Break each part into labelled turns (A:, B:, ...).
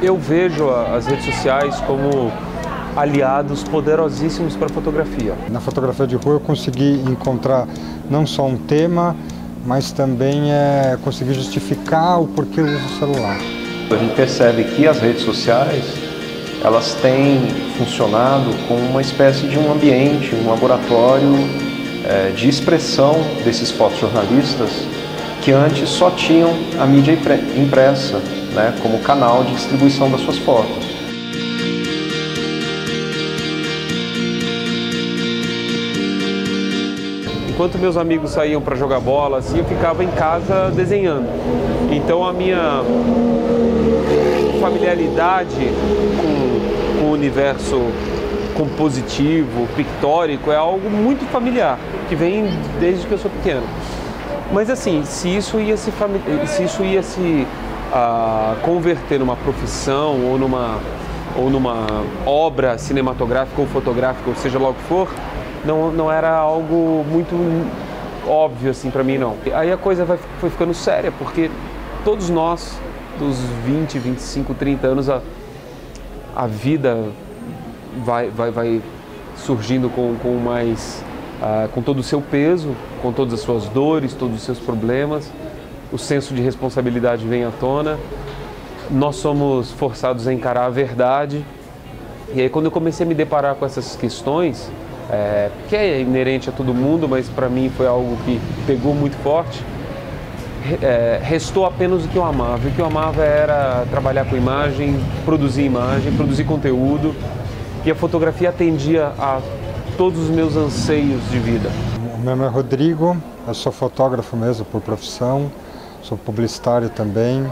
A: Eu vejo as redes sociais como aliados poderosíssimos para a fotografia.
B: Na fotografia de rua eu consegui encontrar não só um tema, mas também conseguir justificar o porquê eu uso o celular.
C: A gente percebe que as redes sociais, elas têm funcionado como uma espécie de um ambiente, um laboratório de expressão desses fotojornalistas que antes só tinham a mídia impressa, né, como canal de distribuição das suas fotos.
A: Enquanto meus amigos saíam para jogar bola, assim, eu ficava em casa desenhando. Então a minha familiaridade com o universo compositivo, pictórico, é algo muito familiar, que vem desde que eu sou pequeno. Mas assim, se isso ia se converter numa profissão ou numa obra cinematográfica ou fotográfica, ou seja lá o que for, não era algo muito óbvio assim para mim, não. Aí a coisa foi ficando séria, porque todos nós, dos 20, 25, 30 anos, a vida vai surgindo com todo o seu peso, com todas as suas dores, todos os seus problemas. O senso de responsabilidade vem à tona. Nós somos forçados a encarar a verdade. E aí quando eu comecei a me deparar com essas questões, que é inerente a todo mundo, mas para mim foi algo que pegou muito forte, restou apenas o que eu amava. O que eu amava era trabalhar com imagem, produzir conteúdo, e a fotografia atendia a todos os meus anseios de vida.
B: Meu nome é Rodrigo, eu sou fotógrafo mesmo por profissão, sou publicitário também,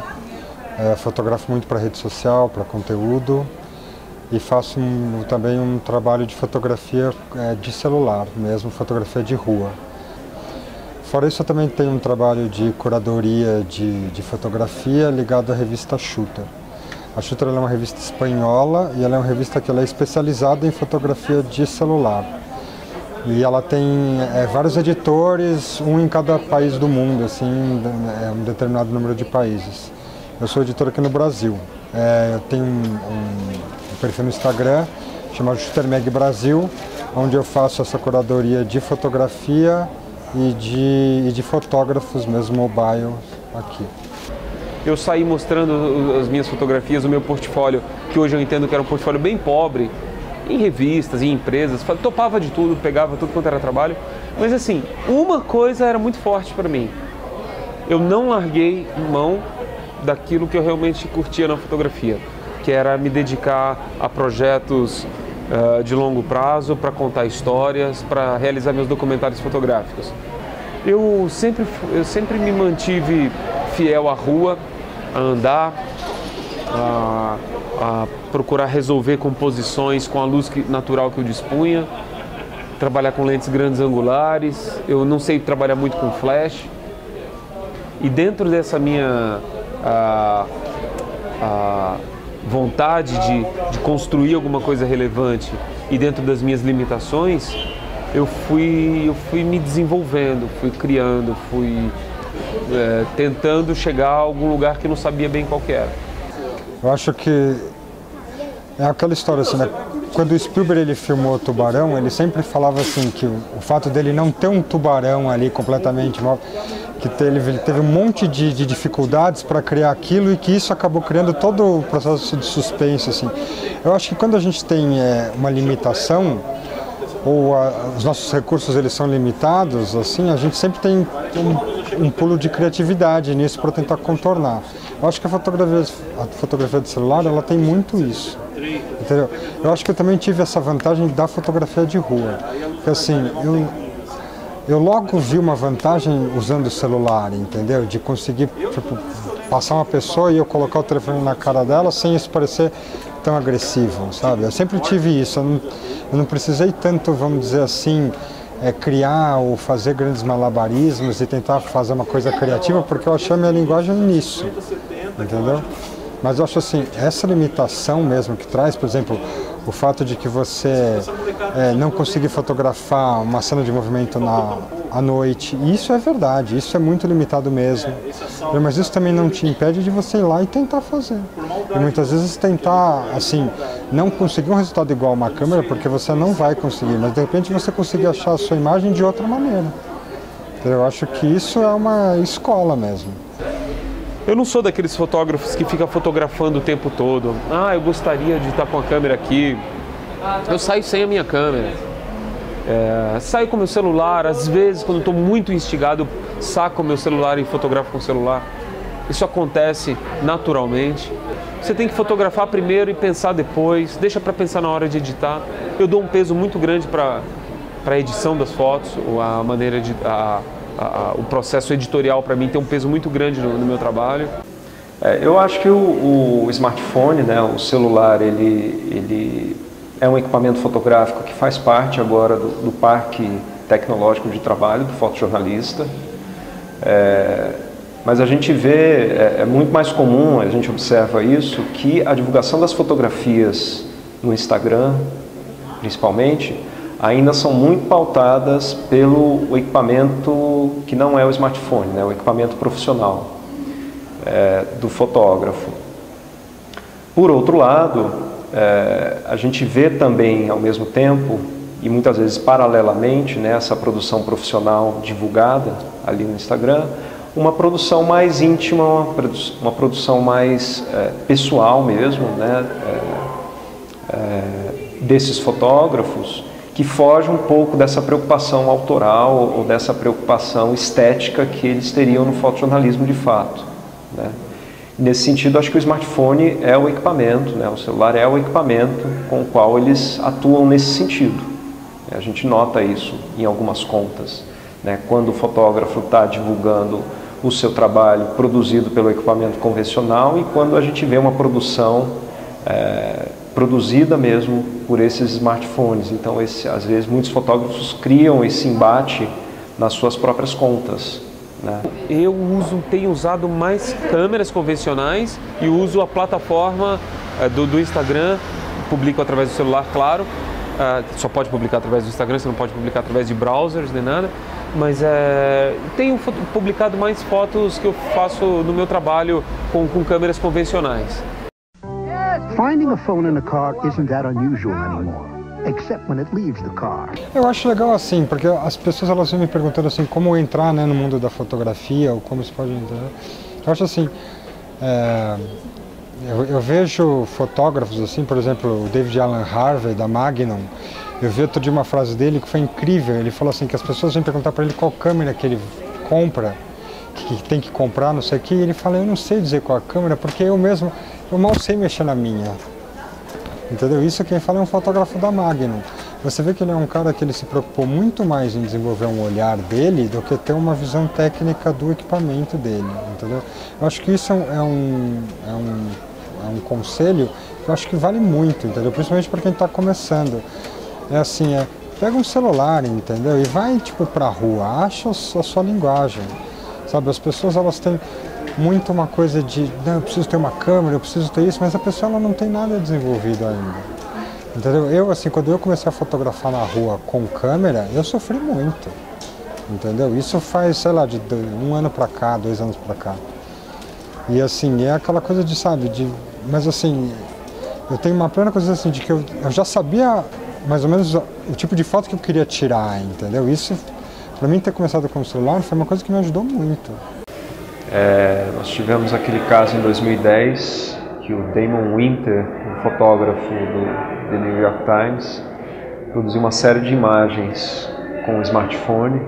B: fotografo muito para rede social, para conteúdo, e faço também um trabalho de fotografia de celular mesmo, fotografia de rua. Fora isso, eu também tenho um trabalho de curadoria de fotografia ligado à revista Shooter. A Shooter é uma revista espanhola e ela é uma revista que ela é especializada em fotografia de celular. E ela tem vários editores, um em cada país do mundo, assim, um determinado número de países. Eu sou editor aqui no Brasil. Eu tenho um perfil no Instagram chamado Shooter Mag Brasil, onde eu faço essa curadoria de fotografia e de fotógrafos mesmo mobile aqui.
A: Eu saí mostrando as minhas fotografias, o meu portfólio, que hoje eu entendo que era um portfólio bem pobre, em revistas, em empresas, topava de tudo, pegava tudo quanto era trabalho. Mas assim, uma coisa era muito forte para mim. Eu não larguei mão daquilo que eu realmente curtia na fotografia, que era me dedicar a projetos de longo prazo, para contar histórias, para realizar meus documentários fotográficos. Eu sempre me mantive fiel à rua, a andar, a procurar resolver composições com a luz natural que eu dispunha, trabalhar com lentes grandes angulares. Eu não sei trabalhar muito com flash. E dentro dessa minha vontade de construir alguma coisa relevante e dentro das minhas limitações, eu fui me desenvolvendo, fui criando, fui tentando chegar a algum lugar que não sabia bem qual que era.
B: Eu acho que é aquela história assim, né? Quando o Spielberg ele filmou Tubarão, ele sempre falava assim que o fato dele não ter um tubarão ali completamente móvel, que ele teve um monte de dificuldades para criar aquilo e que isso acabou criando todo o processo de suspense, assim. Eu acho que quando a gente tem uma limitação, ou os nossos recursos eles são limitados, assim, a gente sempre tem um pulo de criatividade nisso para tentar contornar. Eu acho que a fotografia de celular ela tem muito isso, entendeu? Eu acho que eu também tive essa vantagem da fotografia de rua, porque assim, eu logo vi uma vantagem usando o celular, entendeu? De conseguir tipo, passar uma pessoa e eu colocar o telefone na cara dela sem isso parecer tão agressivo, sabe? Eu sempre tive isso, eu não precisei tanto, vamos dizer assim, criar ou fazer grandes malabarismos e tentar fazer uma coisa criativa, porque eu achei a minha linguagem nisso, entendeu? Mas eu acho assim, essa limitação mesmo que traz, por exemplo, o fato de que você não conseguir fotografar uma cena de movimento à noite. E isso é verdade, isso é muito limitado mesmo. Mas isso também não te impede de você ir lá e tentar fazer. E muitas vezes tentar, assim, não conseguir um resultado igual a uma câmera, porque você não vai conseguir, mas de repente você conseguir achar a sua imagem de outra maneira. Eu acho que isso é uma escola mesmo.
A: Eu não sou daqueles fotógrafos que ficam fotografando o tempo todo. Ah, eu gostaria de estar com a câmera aqui. Eu saio sem a minha câmera. Saio com o meu celular. Às vezes, quando estou muito instigado, eu saco o meu celular e fotografo com o celular. Isso acontece naturalmente. Você tem que fotografar primeiro e pensar depois. Deixa para pensar na hora de editar. Eu dou um peso muito grande para a edição das fotos, a maneira de... o processo editorial para mim tem um peso muito grande no meu trabalho.
C: Eu acho que o smartphone, né, o celular, ele é um equipamento fotográfico que faz parte agora do parque tecnológico de trabalho do fotojornalista. Mas a gente vê, é muito mais comum, a gente observa isso, que a divulgação das fotografias no Instagram, principalmente, ainda são muito pautadas pelo equipamento que não é o smartphone, né, o equipamento profissional do fotógrafo. Por outro lado, a gente vê também, ao mesmo tempo, e muitas vezes paralelamente, né, essa produção profissional divulgada ali no Instagram, uma produção mais íntima, uma produção mais pessoal mesmo, né, desses fotógrafos, que foge um pouco dessa preocupação autoral ou dessa preocupação estética que eles teriam no fotojornalismo de fato, né? Nesse sentido, acho que o smartphone é o equipamento, né? O celular é o equipamento com o qual eles atuam nesse sentido. A gente nota isso em algumas contas, né? Quando o fotógrafo está divulgando o seu trabalho produzido pelo equipamento convencional e quando a gente vê uma produção produzida mesmo por esses smartphones. Então, às vezes, muitos fotógrafos criam esse embate nas suas próprias contas, né?
A: Eu tenho usado mais câmeras convencionais e uso a plataforma do Instagram, publico através do celular, claro. Só pode publicar através do Instagram, você não pode publicar através de browsers nem nada. Mas tenho publicado mais fotos que eu faço no meu trabalho com câmeras convencionais.
D: Finding a phone in a car isn't that unusual anymore, except when it leaves the car.
B: Eu acho legal assim, porque as pessoas elas vêm me perguntando assim, como entrar, né, no mundo da fotografia, ou como se pode entrar. Eu acho assim, eu vejo fotógrafos assim, por exemplo, o David Alan Harvey, da Magnum. Eu vi outro dia uma frase dele que foi incrível. Ele falou assim, que as pessoas vêm perguntar para ele qual câmera que ele compra, que tem que comprar, não sei o que, e ele fala, eu não sei dizer qual a câmera, porque eu mal sei mexer na minha. Entendeu? Isso quem fala é um fotógrafo da Magnum. Você vê que ele é um cara que ele se preocupou muito mais em desenvolver um olhar dele do que ter uma visão técnica do equipamento dele, entendeu? Eu acho que isso é um conselho que eu acho que vale muito, entendeu? Principalmente para quem está começando. É assim, pega um celular, entendeu? E vai, tipo, pra rua, acha a sua linguagem, sabe? As pessoas, elas têm muito uma coisa de, não, eu preciso ter uma câmera, eu preciso ter isso, mas a pessoa, ela não tem nada desenvolvido ainda, entendeu? Eu, assim, quando eu comecei a fotografar na rua com câmera, eu sofri muito, entendeu? Isso faz, sei lá, de 1 ano pra cá, 2 anos pra cá. E, assim, é aquela coisa de, sabe, mas, assim, eu tenho uma plena coisa, assim, de que eu já sabia mais ou menos o tipo de foto que eu queria tirar, entendeu? Isso, para mim, ter começado com o celular foi uma coisa que me ajudou muito.
C: Nós tivemos aquele caso em 2010, que o Damon Winter, um fotógrafo do The New York Times, produziu uma série de imagens com o smartphone,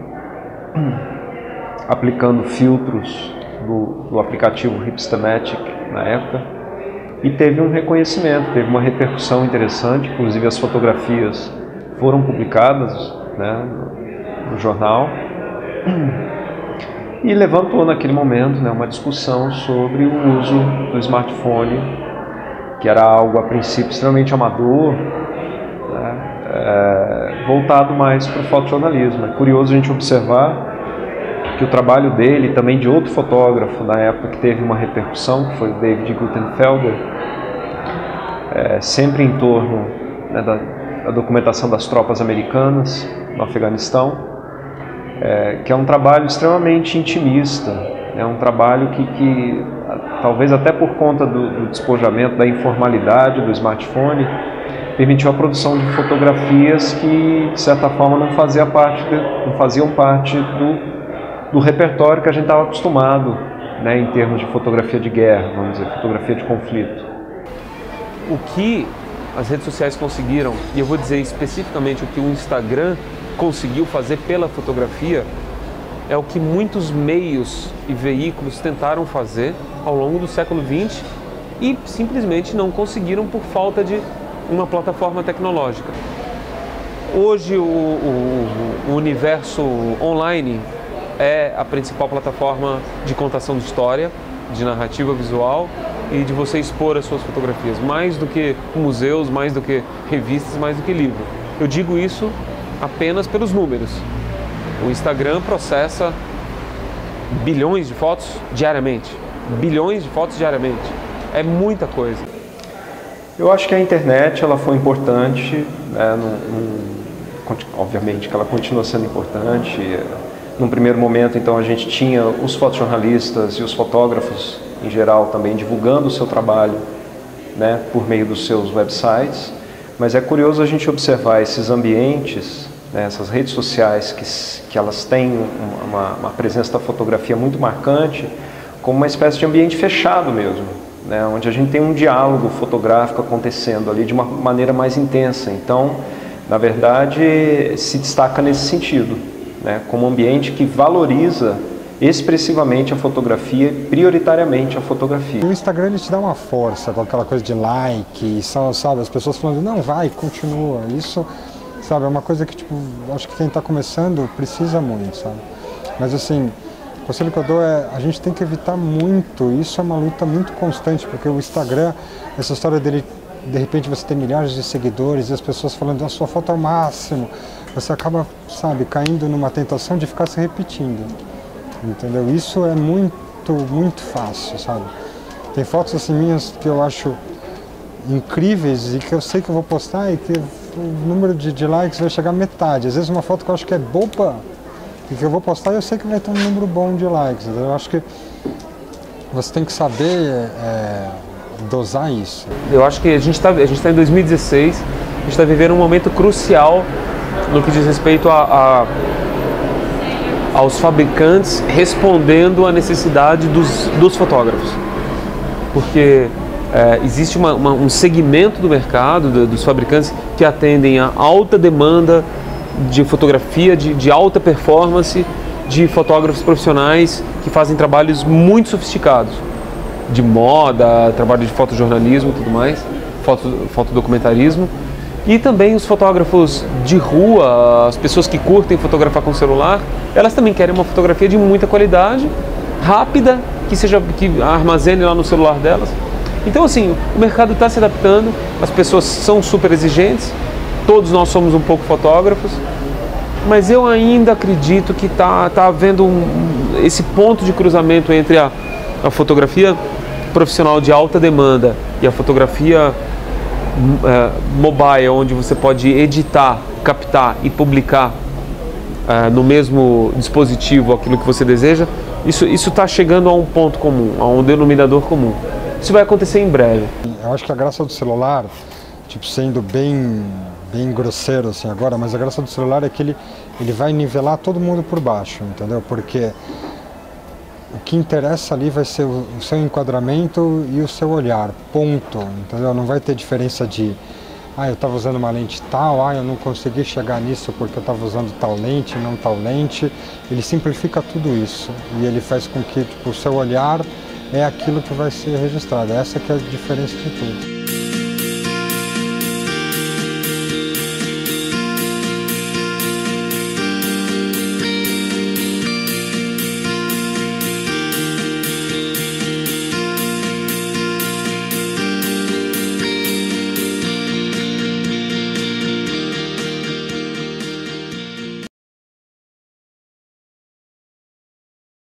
C: aplicando filtros do aplicativo Hipstamatic na época, e teve um reconhecimento, teve uma repercussão interessante, inclusive as fotografias foram publicadas, né, no jornal, e levantou naquele momento, né, uma discussão sobre o uso do smartphone, que era algo a princípio extremamente amador, né, voltado mais para o fotojornalismo. É curioso a gente observar que o trabalho dele e também de outro fotógrafo na época que teve uma repercussão, que foi o David Gutenfelder, sempre em torno, né, da documentação das tropas americanas no Afeganistão, que é um trabalho extremamente intimista, é um trabalho que talvez até por conta do despojamento, da informalidade do smartphone, permitiu a produção de fotografias que, de certa forma, não faziam parte do repertório que a gente estava acostumado, né, em termos de fotografia de guerra, vamos dizer, fotografia de conflito.
A: O que as redes sociais conseguiram, e eu vou dizer especificamente o que o Instagram conseguiu fazer pela fotografia, é o que muitos meios e veículos tentaram fazer ao longo do século XX e simplesmente não conseguiram por falta de uma plataforma tecnológica. Hoje o universo online é a principal plataforma de contação de história, de narrativa visual e de você expor as suas fotografias, mais do que museus, mais do que revistas, mais do que livro. Eu digo isso apenas pelos números. O Instagram processa bilhões de fotos diariamente. Bilhões de fotos diariamente. É muita coisa.
C: Eu acho que a internet ela foi importante, né, obviamente que ela continua sendo importante. Num primeiro momento, então, a gente tinha os fotojornalistas e os fotógrafos, em geral, também divulgando o seu trabalho, né, por meio dos seus websites. Mas é curioso a gente observar esses ambientes, né, essas redes sociais que elas têm uma presença da fotografia muito marcante, como uma espécie de ambiente fechado mesmo, né, onde a gente tem um diálogo fotográfico acontecendo ali de uma maneira mais intensa. Então, na verdade, se destaca nesse sentido, né, como um ambiente que valoriza expressivamente a fotografia, prioritariamente a fotografia.
B: O Instagram ele te dá uma força com aquela coisa de like, sabe, as pessoas falando, não, vai, continua. Isso, sabe, é uma coisa que, tipo, acho que quem está começando precisa muito, sabe. Mas assim, o conselho que eu dou é, a gente tem que evitar muito, isso é uma luta muito constante, porque o Instagram, essa história dele, de repente você tem milhares de seguidores e as pessoas falando, a sua foto é o máximo, você acaba, sabe, caindo numa tentação de ficar se repetindo, entendeu? Isso é muito fácil, sabe? Tem fotos assim minhas que eu acho incríveis e que eu sei que eu vou postar e que o número de likes vai chegar a metade. Às vezes uma foto que eu acho que é boba e que eu vou postar e eu sei que vai ter um número bom de likes, entendeu? Eu acho que você tem que saber dosar isso.
A: Eu acho que a gente tá em 2016, a gente está vivendo um momento crucial no que diz respeito aos fabricantes respondendo à necessidade dos fotógrafos. Porque existe um segmento do mercado, dos fabricantes, que atendem a alta demanda de fotografia, de alta performance, de fotógrafos profissionais que fazem trabalhos muito sofisticados, de moda, trabalho de fotojornalismo e tudo mais, fotodocumentarismo. E também os fotógrafos de rua, as pessoas que curtem fotografar com celular, elas também querem uma fotografia de muita qualidade, rápida, que armazene lá no celular delas. Então assim, o mercado está se adaptando, as pessoas são super exigentes, todos nós somos um pouco fotógrafos, mas eu ainda acredito que está havendo esse ponto de cruzamento entre a fotografia profissional de alta demanda e a fotografia mobile, onde você pode editar, captar e publicar no mesmo dispositivo aquilo que você deseja. Isso está chegando a um ponto comum, a um denominador comum. Isso vai acontecer em breve.
B: Eu acho que a graça do celular, tipo, sendo bem grosseiro assim agora, mas a graça do celular é que ele vai nivelar todo mundo por baixo, entendeu? Porque o que interessa ali vai ser o seu enquadramento e o seu olhar, ponto, entendeu? Não vai ter diferença de, eu estava usando uma lente tal, eu não consegui chegar nisso porque eu estava usando tal lente, não tal lente. Ele simplifica tudo isso e ele faz com que, tipo, o seu olhar é aquilo que vai ser registrado. Essa que é a diferença de tudo.